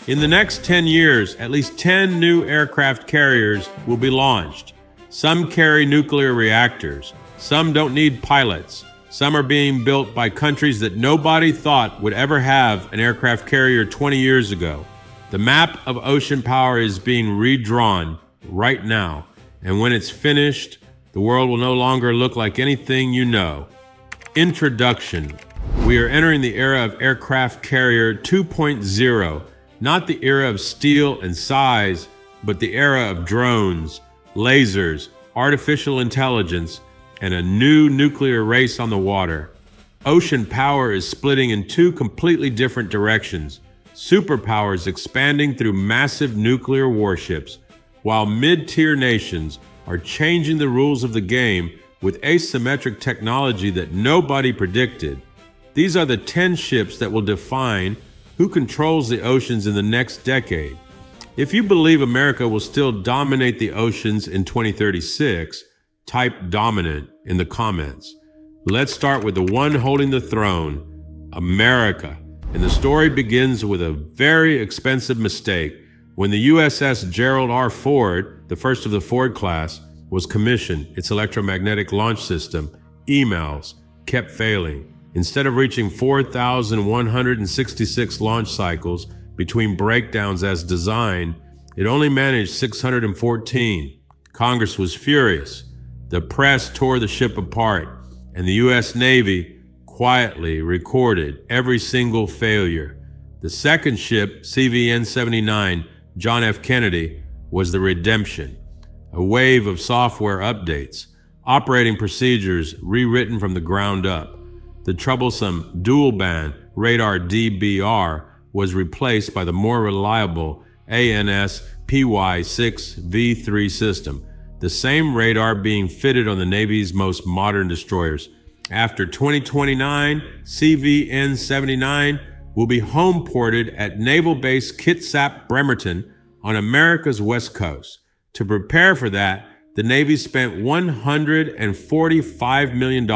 In the next 10 years, at least 10 new aircraft carriers will be launched. Some carry nuclear reactors. Some don't need pilots. Some are being built by countries that nobody thought would ever have an aircraft carrier 20 years ago. The map of ocean power is being redrawn right now, and when it's finished, the world will no longer look like anything you know. Introduction. We are entering the era of aircraft carrier 2.0, not the era of steel and size, but the era of drones, lasers, artificial intelligence, and a new nuclear race on the water. Ocean power is splitting in two completely different directions. Superpowers expanding through massive nuclear warships, while mid-tier nations are changing the rules of the game with asymmetric technology that nobody predicted. These are the 10 ships that will define who controls the oceans in the next decade. If you believe America will still dominate the oceans in 2036, type dominant in the comments. Let's start with the one holding the throne, America. And the story begins with a very expensive mistake. When the USS Gerald R. Ford, the first of the Ford class, was commissioned, its electromagnetic launch system, EMALS, kept failing. Instead of reaching 4,166 launch cycles between breakdowns as designed, it only managed 614. Congress was furious. The press tore the ship apart, and the U.S. Navy quietly recorded every single failure. The second ship, CVN-79, John F. Kennedy, was the redemption. A wave of software updates, operating procedures rewritten from the ground up. The troublesome dual-band radar DBR was replaced by the more reliable ANS-PY-6V3 system, the same radar being fitted on the Navy's most modern destroyers. After 2029, CVN-79 will be home-ported at Naval Base Kitsap Bremerton on America's West Coast. To prepare for that, the Navy spent $145 million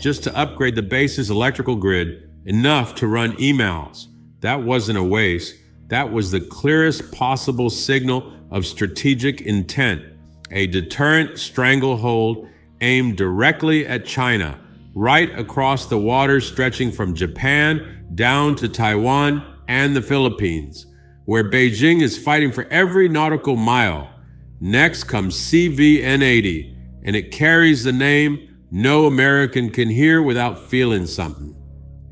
just to upgrade the base's electrical grid, enough to run EMALS. That wasn't a waste. That was the clearest possible signal of strategic intent. A deterrent stranglehold aimed directly at China, right across the waters stretching from Japan down to Taiwan and the Philippines, where Beijing is fighting for every nautical mile. Next comes CVN-80, and it carries the name no American can hear without feeling something.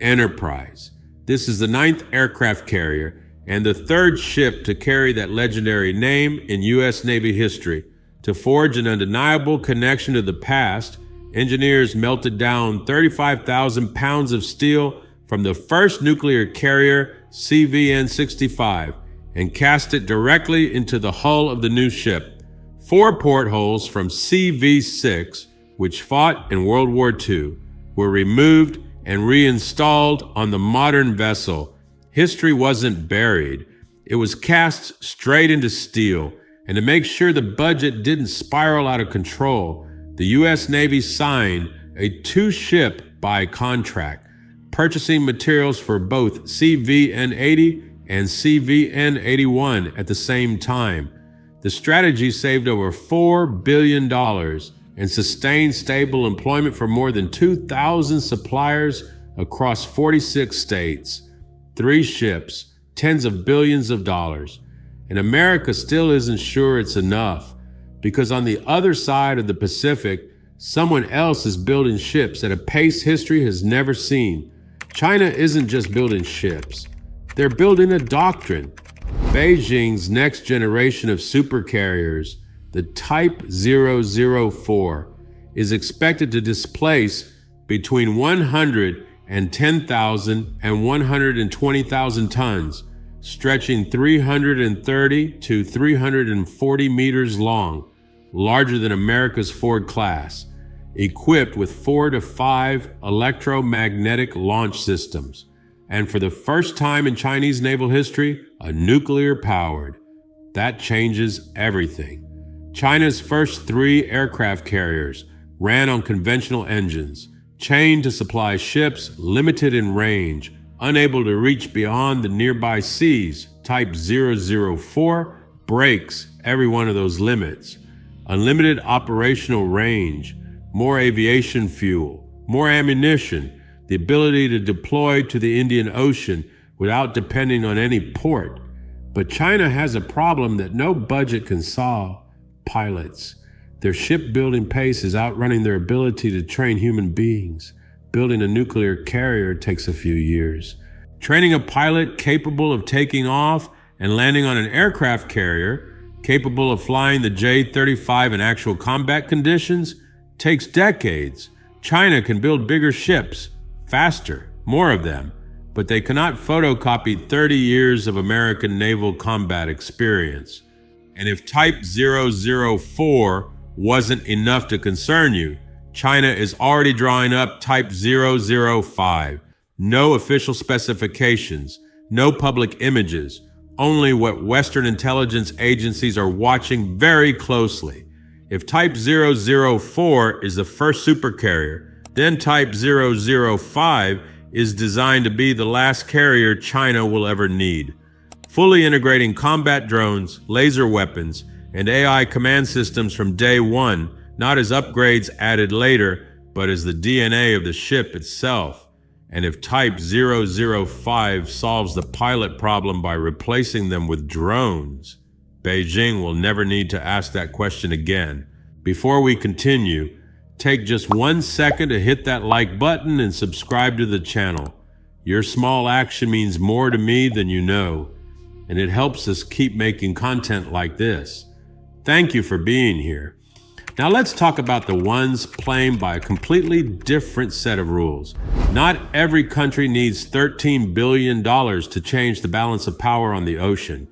Enterprise. This is the 9th aircraft carrier and the 3rd ship to carry that legendary name in U.S. Navy history. To forge an undeniable connection to the past, engineers melted down 35,000 pounds of steel from the first nuclear carrier, CVN-65, and cast it directly into the hull of the new ship. 4 portholes from CV-6, which fought in World War II, were removed and reinstalled on the modern vessel. History wasn't buried. It was cast straight into steel. And to make sure the budget didn't spiral out of control, the U.S. Navy signed a 2-ship buy contract, purchasing materials for both CVN-80 and CVN-81 at the same time. The strategy saved over $4 billion and sustained stable employment for more than 2,000 suppliers across 46 states. 3 ships, tens of billions of dollars. And America still isn't sure it's enough, because on the other side of the Pacific, someone else is building ships at a pace history has never seen. China isn't just building ships. They're building a doctrine. Beijing's next generation of supercarriers, the Type 004, is expected to displace between 110,000 and 120,000 tons, stretching 330 to 340 meters long, larger than America's Ford class, equipped with 4 to 5 electromagnetic launch systems, and for the first time in Chinese naval history, a nuclear-powered. That changes everything. China's first 3 aircraft carriers ran on conventional engines, chained to supply ships limited in range, unable to reach beyond the nearby seas. Type 004 breaks every one of those limits. Unlimited operational range, more aviation fuel, more ammunition, the ability to deploy to the Indian Ocean without depending on any port. But China has a problem that no budget can solve: pilots. Their shipbuilding pace is outrunning their ability to train human beings. Building a nuclear carrier takes a few years. Training a pilot capable of taking off and landing on an aircraft carrier, capable of flying the J-35 in actual combat conditions, takes decades. China can build bigger ships, faster, more of them, but they cannot photocopy 30 years of American naval combat experience. And if Type 004 wasn't enough to concern you, China is already drawing up Type 005. No official specifications, no public images, only what Western intelligence agencies are watching very closely. If Type 004 is the first supercarrier, then Type 005 is designed to be the last carrier China will ever need. Fully integrating combat drones, laser weapons, and AI command systems from day one, not as upgrades added later, but as the DNA of the ship itself. And if Type 005 solves the pilot problem by replacing them with drones, Beijing will never need to ask that question again. Before we continue, take just 1 second to hit that like button and subscribe to the channel. Your small action means more to me than you know, and it helps us keep making content like this. Thank you for being here. Now let's talk about the ones playing by a completely different set of rules. Not every country needs $13 billion to change the balance of power on the ocean.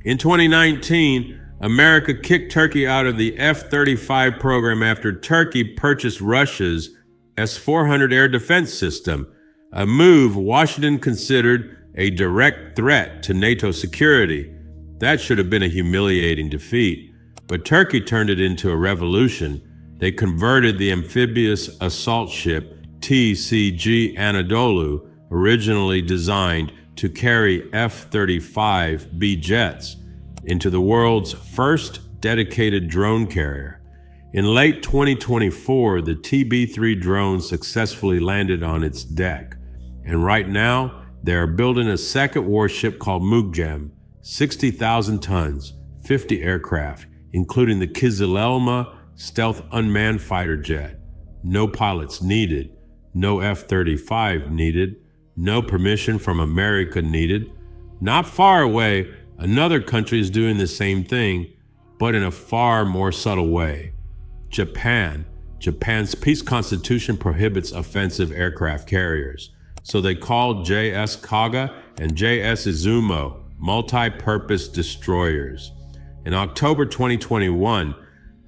In 2019, America kicked Turkey out of the F-35 program after Turkey purchased Russia's S-400 air defense system, a move Washington considered a direct threat to NATO security. That should have been a humiliating defeat. But Turkey turned it into a revolution. They converted the amphibious assault ship TCG Anadolu, originally designed to carry F-35B jets, into the world's first dedicated drone carrier. In late 2024, the TB3 drone successfully landed on its deck. And right now, they are building a second warship called Mugem, 60,000 tons, 50 aircraft, including the Kizilelma stealth unmanned fighter jet. No pilots needed, no F-35 needed, no permission from America needed. Not far away, another country is doing the same thing, but in a far more subtle way. Japan. Japan's peace constitution prohibits offensive aircraft carriers, so they called JS Kaga and JS Izumo multi-purpose destroyers. In October 2021,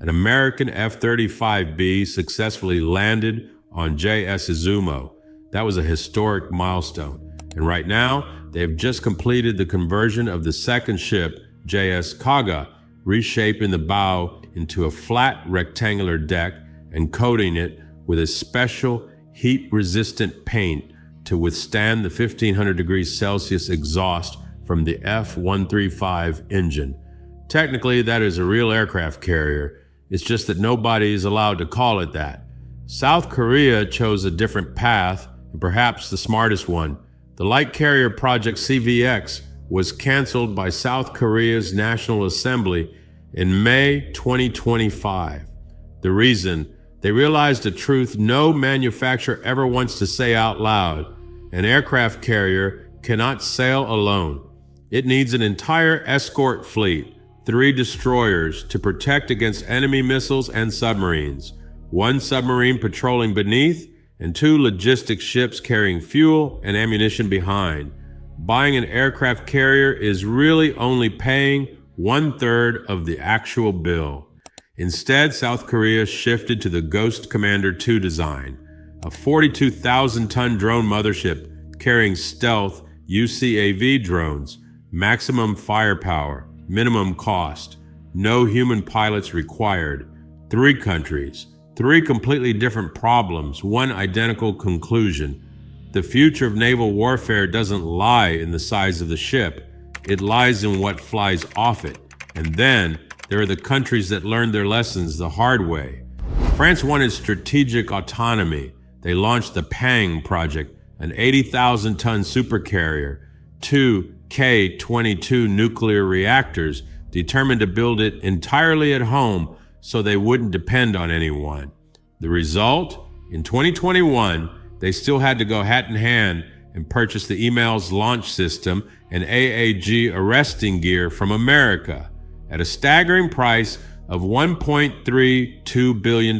an American F-35B successfully landed on JS Izumo. That was a historic milestone. And right now, they have just completed the conversion of the second ship, JS Kaga, reshaping the bow into a flat rectangular deck and coating it with a special heat-resistant paint to withstand the 1500 degrees Celsius exhaust from the F-135 engine. Technically, that is a real aircraft carrier. It's just that nobody is allowed to call it that. South Korea chose a different path, and perhaps the smartest one. The light carrier project CVX was canceled by South Korea's National Assembly in May 2025. The reason? They realized a truth no manufacturer ever wants to say out loud. An aircraft carrier cannot sail alone. It needs an entire escort fleet, 3 destroyers to protect against enemy missiles and submarines, 1 submarine patrolling beneath, and 2 logistics ships carrying fuel and ammunition behind. Buying an aircraft carrier is really only paying 1/3 of the actual bill. Instead, South Korea shifted to the Ghost Commander 2 design, a 42,000-ton drone mothership carrying stealth UCAV drones, maximum firepower, minimum cost, no human pilots required. 3 countries, 3 completely different problems, 1 identical conclusion. The future of naval warfare doesn't lie in the size of the ship. It lies in what flies off it. And then there are the countries that learned their lessons the hard way. France wanted strategic autonomy. They launched the Pang project, an 80,000-ton supercarrier, 2 K-22 nuclear reactors, determined to build it entirely at home so they wouldn't depend on anyone. The result? In 2021, they still had to go hat in hand and purchase the EMALS launch system and AAG arresting gear from America at a staggering price of $1.32 billion.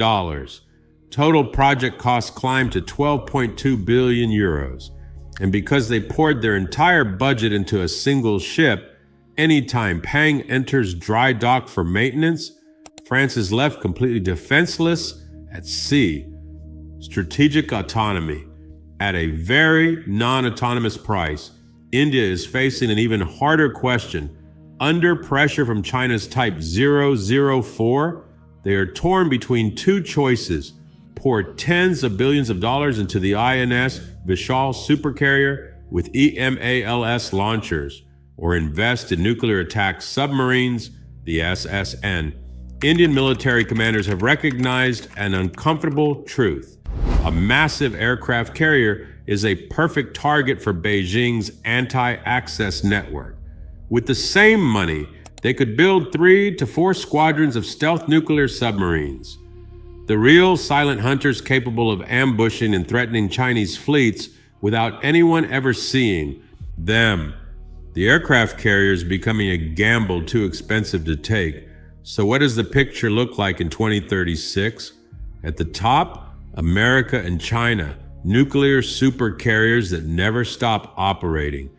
Total project costs climbed to 12.2 billion euros. And because they poured their entire budget into a single ship, anytime Pang enters dry dock for maintenance, France is left completely defenseless at sea. Strategic autonomy. At a very non-autonomous price, India is facing an even harder question. Under pressure from China's Type 004, they are torn between two choices: pour tens of billions of dollars into the INS Vishal supercarrier with EMALS launchers, or invest in nuclear attack submarines, the SSN. Indian military commanders have recognized an uncomfortable truth. A massive aircraft carrier is a perfect target for Beijing's anti-access network. With the same money, they could build 3 to 4 squadrons of stealth nuclear submarines. The real silent hunters capable of ambushing and threatening Chinese fleets without anyone ever seeing them. The aircraft carrier is becoming a gamble too expensive to take. So what does the picture look like in 2036? At the top, America and China, nuclear supercarriers that never stop operating,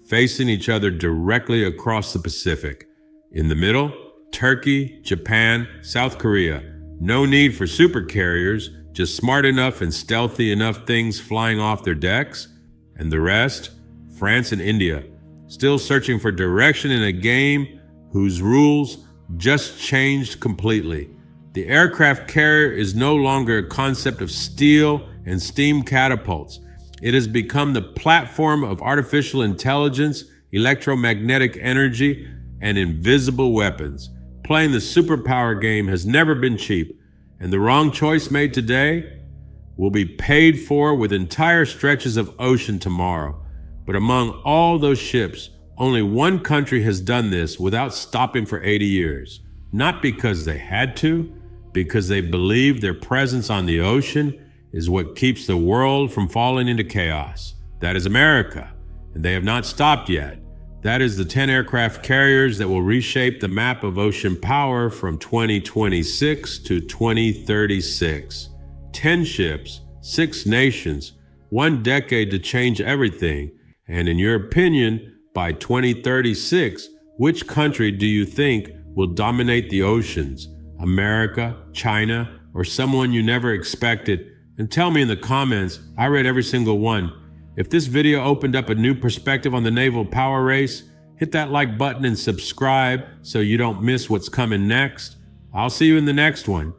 facing each other directly across the Pacific. In the middle, Turkey, Japan, South Korea. No need for supercarriers, just smart enough and stealthy enough things flying off their decks. And the rest, France and India, still searching for direction in a game whose rules just changed completely. The aircraft carrier is no longer a concept of steel and steam catapults. It has become the platform of artificial intelligence, electromagnetic energy, and invisible weapons. Playing the superpower game has never been cheap, and the wrong choice made today will be paid for with entire stretches of ocean tomorrow. But among all those ships, only one country has done this without stopping for 80 years. Not because they had to, because they believe their presence on the ocean is what keeps the world from falling into chaos. That is America, and they have not stopped yet. That is the 10 aircraft carriers that will reshape the map of ocean power from 2026 to 2036. 10 ships, 6 nations, 1 decade to change everything. And in your opinion, by 2036, which country do you think will dominate the oceans? America, China, or someone you never expected? And tell me in the comments. I read every single one. If this video opened up a new perspective on the naval power race, hit that like button and subscribe so you don't miss what's coming next. I'll see you in the next one.